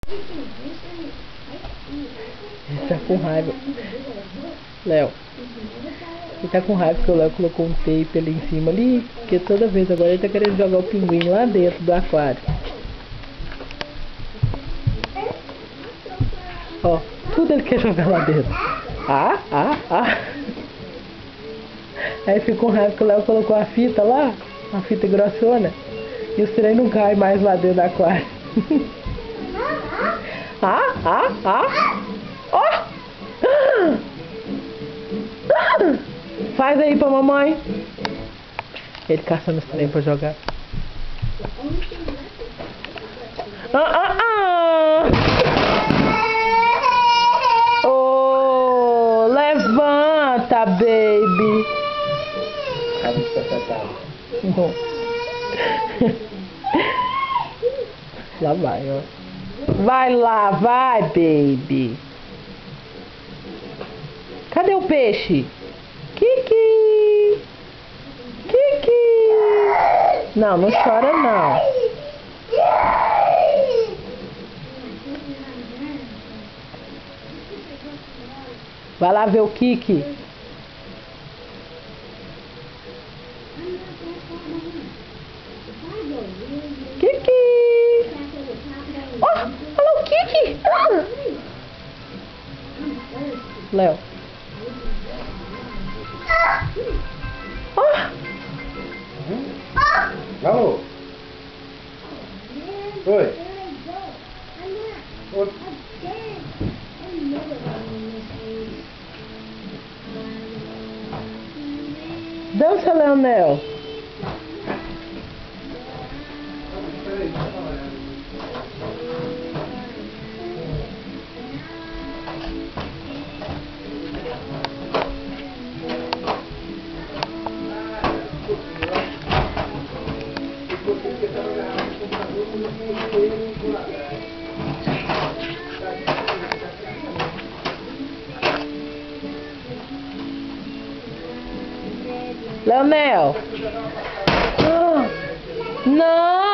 Ele tá com raiva. Léo. Ele tá com raiva porque o Léo colocou um tape ali em cima ali. Porque toda vez agora ele tá querendo jogar o pinguim lá dentro do aquário. Ó, tudo ele quer jogar lá dentro. Aí ficou com raiva que o Léo colocou a fita lá. Uma fita grossona. E o trem não cai mais lá dentro do aquário. Ó! Faz aí pra mamãe. Ele caçando os trem pra jogar. Oh, levanta, baby. Lá vai, ó. Vai lá, vai, baby. Cadê o peixe? Kiki! Kiki! Não, não chora não. Vai lá ver o Kiki. Kiki! Oh, olha o Kiki! Léo. Alô? Oi? Dança, Leonel. Leonel. Não.